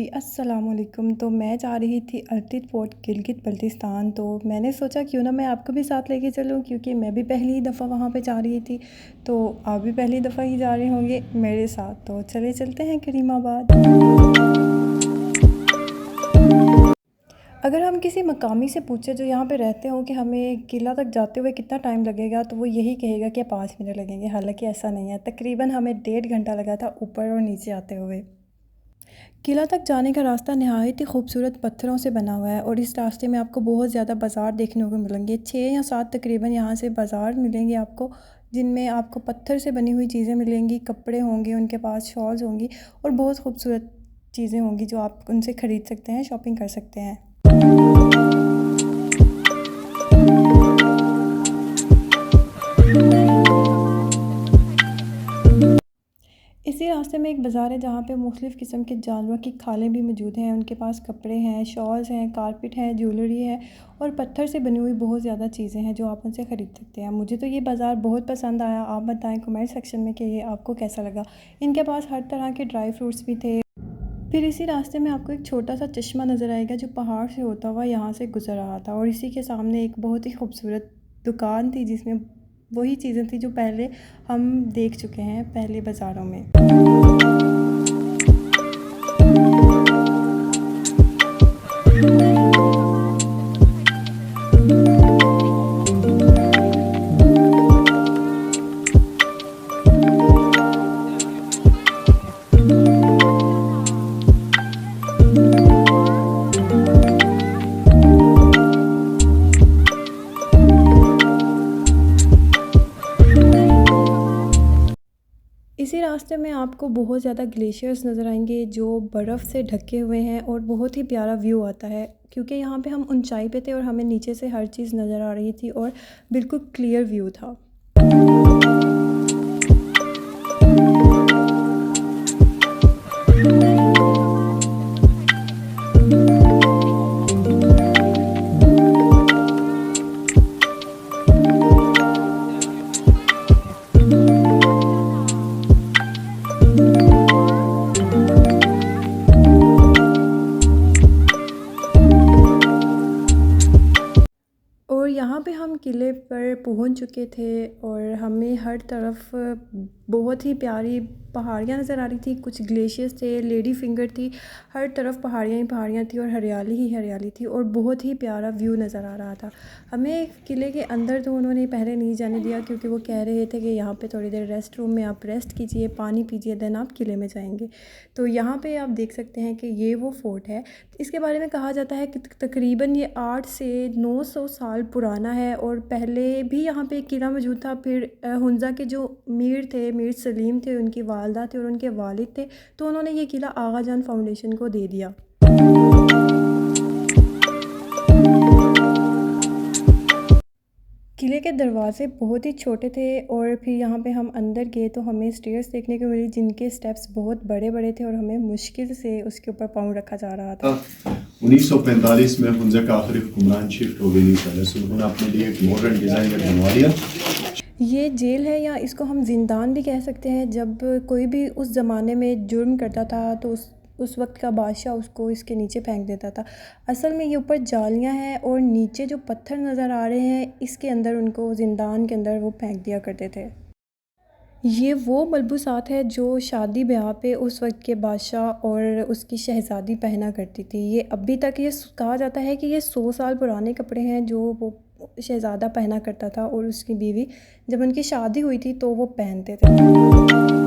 अस्सलाम वालेकुम। तो मैं जा रही थी अर्टिट फोर्ट गिलगित बल्तिस्तान। तो मैंने सोचा क्यों ना मैं आपको भी साथ लेके चलूं, क्योंकि मैं भी पहली दफ़ा वहाँ पे जा रही थी। तो आप भी पहली दफ़ा ही जा रहे होंगे मेरे साथ। तो चले चलते हैं करीमाबाद। अगर हम किसी मकामी से पूछे जो यहाँ पे रहते हो कि हमें किला तक जाते हुए कितना टाइम लगेगा, तो वो यही कहेगा कि 5 मिनट लगेंगे। हालांकि ऐसा नहीं है, तकरीबन हमें 1.5 घंटा लगा था ऊपर और नीचे आते हुए। किला तक जाने का रास्ता नहायत ही खूबसूरत पत्थरों से बना हुआ है और इस रास्ते में आपको बहुत ज़्यादा बाज़ार देखने को मिलेंगे। 6 या 7 तकरीबन यहाँ से बाज़ार मिलेंगे आपको, जिनमें आपको पत्थर से बनी हुई चीज़ें मिलेंगी, कपड़े होंगे उनके पास, शॉल्स होंगी और बहुत खूबसूरत चीज़ें होंगी जो आप उनसे ख़रीद सकते हैं, शॉपिंग कर सकते हैं। इसी रास्ते में एक बाज़ार है जहाँ पे मुख्तलिफ़ किस्म के जानवरों की खालें भी मौजूद हैं। उनके पास कपड़े हैं, शॉल्स हैं, कारपेट है, ज्वेलरी है और पत्थर से बनी हुई बहुत ज़्यादा चीज़ें हैं जो आप उनसे ख़रीद सकते हैं। मुझे तो ये बाज़ार बहुत पसंद आया। आप बताएं कमेंट सेक्शन में कि ये आपको कैसा लगा। इनके पास हर तरह के ड्राई फ्रूट्स भी थे। फिर इसी रास्ते में आपको एक छोटा सा चश्मा नज़र आएगा जो पहाड़ से होता हुआ यहाँ से गुज़र रहा था और इसी के सामने एक बहुत ही खूबसूरत दुकान थी जिसमें वही चीज़ें थी जो पहले हम देख चुके हैं पहले बाज़ारों में। इसी रास्ते में आपको बहुत ज़्यादा ग्लेशियर्स नज़र आएंगे जो बर्फ़ से ढके हुए हैं और बहुत ही प्यारा व्यू आता है, क्योंकि यहाँ पे हम ऊंचाई पे थे और हमें नीचे से हर चीज़ नज़र आ रही थी और बिल्कुल क्लियर व्यू था। और यहाँ पे हम किले पर पहुँच चुके थे और हमें हर तरफ बहुत ही प्यारी पहाड़ियाँ नज़र आ रही थी। कुछ ग्लेशियर्स थे, लेडी फिंगर थी, हर तरफ पहाड़ियाँ ही पहाड़ियाँ थी और हरियाली ही हरियाली थी और बहुत ही प्यारा व्यू नज़र आ रहा था। हमें किले के अंदर तो उन्होंने पहले नहीं जाने दिया, क्योंकि वो कह रहे थे कि यहाँ पे थोड़ी देर रेस्ट रूम में आप रेस्ट कीजिए, पानी पीजिए, देन आप किले में जाएंगे। तो यहाँ पे आप देख सकते हैं कि ये वो फोर्ट है। इसके बारे में कहा जाता है कि तकरीबन ये 8 से 900 साल पुराना है और पहले भी यहाँ पे एक किला मौजूद था। फिर हुंज़ा के जो मीर थे, मीर सलीम थे, उनकी वालदा थे और उनके वालिद थे, तो उन्होंने ये किला आगा जान फाउंडेशन को दे दिया। किले के दरवाज़े बहुत ही छोटे थे और फिर यहाँ पे हम अंदर गए तो हमें स्टेयर्स देखने को मिली जिनके स्टेप्स बहुत बड़े बड़े थे और हमें मुश्किल से उसके ऊपर पाँव रखा जा रहा था। 1945 में हुंज़ा का आखिरी हुक्मरान शिफ्ट हो गई पहले से उन्होंने अपने लिए एक मॉडर्न डिज़ाइन बनवा लिया। ये जेल है या इसको हम ज़िंदान भी कह सकते हैं। जब कोई भी उस ज़माने में जुर्म करता था तो उस वक्त का बादशाह उसको इसके नीचे फेंक देता था। असल में ये ऊपर जालियां हैं और नीचे जो पत्थर नज़र आ रहे हैं इसके अंदर उनको ज़िंदान के अंदर वो फेंक दिया करते थे। ये वो मलबूसात है जो शादी ब्याह पे उस वक्त के बादशाह और उसकी शहज़ादी पहना करती थी। ये अभी तक ये कहा जाता है कि ये 100 साल पुराने कपड़े हैं जो वो शहज़ादा पहना करता था और उसकी बीवी जब उनकी शादी हुई थी तो वो पहनते थे।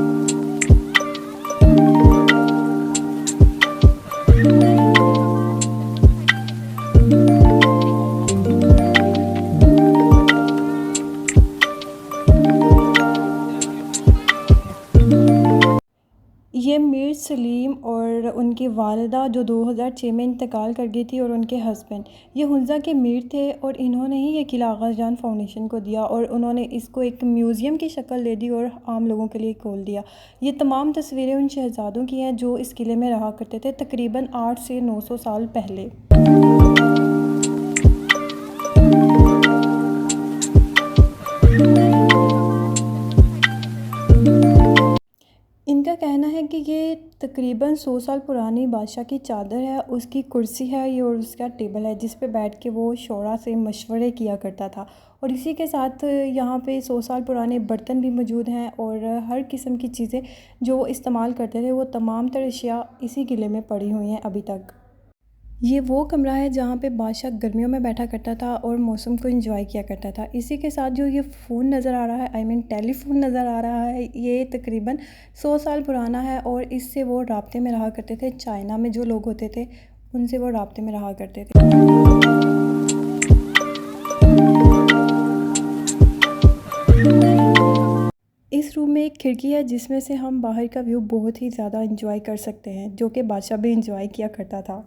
ये मीर सलीम और उनकी वालिदा जो 2006 में इंतकाल कर गई थी और उनके हस्बैंड, ये हुंज़ा के मीर थे और इन्होंने ही ये किला आगा जान फाउंडेशन को दिया और उन्होंने इसको एक म्यूज़ियम की शक्ल दे दी और आम लोगों के लिए खोल दिया। ये तमाम तस्वीरें उन शहज़ादों की हैं जो इस किले में रहा करते थे तकरीबन 8 से 900 साल पहले। इनका कहना है कि ये तकरीबन 100 साल पुरानी बादशाह की चादर है, उसकी कुर्सी है ये और उसका टेबल है जिस पे बैठ के वो शोरा से मशवरे किया करता था। और इसी के साथ यहाँ पे 100 साल पुराने बर्तन भी मौजूद हैं और हर किस्म की चीज़ें जो वो इस्तेमाल करते थे वो तमाम तर अशिया इसी किले में पड़ी हुई हैं अभी तक। ये वो कमरा है जहाँ पे बादशाह गर्मियों में बैठा करता था और मौसम को एंजॉय किया करता था। इसी के साथ जो ये फ़ोन नज़र आ रहा है, आई मीन टेलीफ़ोन नज़र आ रहा है, ये तकरीबन 100 साल पुराना है और इससे वो राब्ते में रहा करते थे। चाइना में जो लोग होते थे उनसे वो राब्ते में रहा करते थे। इस रूम में एक खिड़की है जिसमें से हम बाहर का व्यू बहुत ही ज़्यादा एंजॉय कर सकते हैं, जो कि बादशाह भी एंजॉय किया करता था।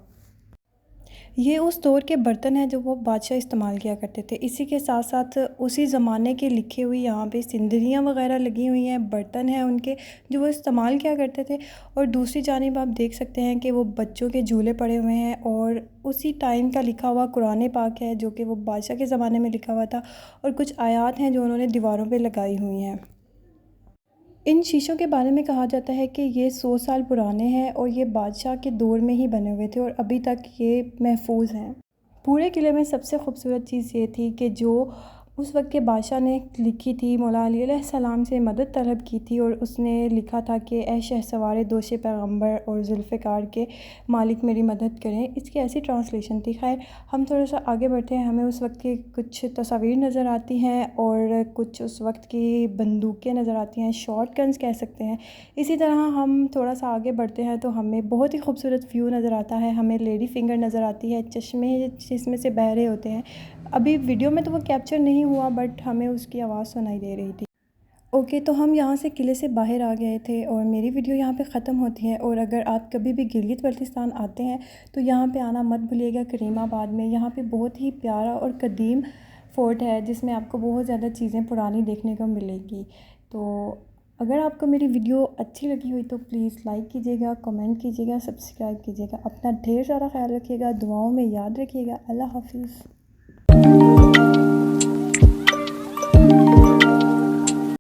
ये उस दौर के बर्तन हैं जो वो बादशाह इस्तेमाल किया करते थे। इसी के साथ साथ उसी ज़माने के लिखे हुई यहाँ पे सिंदरियाँ वग़ैरह लगी हुई हैं, बर्तन हैं उनके जो वो इस्तेमाल किया करते थे। और दूसरी जानिब आप देख सकते हैं कि वो बच्चों के झूले पड़े हुए हैं और उसी टाइम का लिखा हुआ कुरान पाक है जो कि वो बादशाह के ज़माने में लिखा हुआ था, और कुछ आयात हैं जो उन्होंने दीवारों पर लगाई हुई हैं। इन शीशों के बारे में कहा जाता है कि ये 100 साल पुराने हैं और ये बादशाह के दौर में ही बने हुए थे और अभी तक ये महफूज हैं। पूरे किले में सबसे खूबसूरत चीज़ ये थी कि जो उस वक्त के बादशाह ने लिखी थी, मौला अली अलैहिस्सलाम से मदद तलब की थी और उसने लिखा था कि ए शहसवार दोष पैगम्बर और जुल्फ़िकार के मालिक मेरी मदद करें। इसकी ऐसी ट्रांसलेशन थी। खैर, हम थोड़ा सा आगे बढ़ते हैं। हमें उस वक्त की कुछ तस्वीर नज़र आती हैं और कुछ उस वक्त की बंदूकें नज़र आती हैं, शॉर्ट गन्स कह सकते हैं। इसी तरह हम थोड़ा सा आगे बढ़ते हैं तो हमें बहुत ही खूबसूरत व्यू नज़र आता है। हमें लेडी फिंगर नज़र आती है, चश्मे जिसमें से बह रहे होते हैं। अभी वीडियो में तो वो कैप्चर नहीं हुआ बट हमें उसकी आवाज़ सुनाई दे रही थी। ओके, तो हम यहाँ से किले से बाहर आ गए थे और मेरी वीडियो यहाँ पे ख़त्म होती है। और अगर आप कभी भी गिलगित बल्तिस्तान आते हैं तो यहाँ पे आना मत भूलिएगा। करीमाबाद में यहाँ पे बहुत ही प्यारा और कदीम फ़ोर्ट है जिसमें आपको बहुत ज़्यादा चीज़ें पुरानी देखने को मिलेगी। तो अगर आपको मेरी वीडियो अच्छी लगी हुई तो प्लीज़ लाइक कीजिएगा, कमेंट कीजिएगा, सब्सक्राइब कीजिएगा। अपना ढेर सारा ख्याल रखिएगा, दुआओं में याद रखिएगा। अल्लाह हाफ़िज़।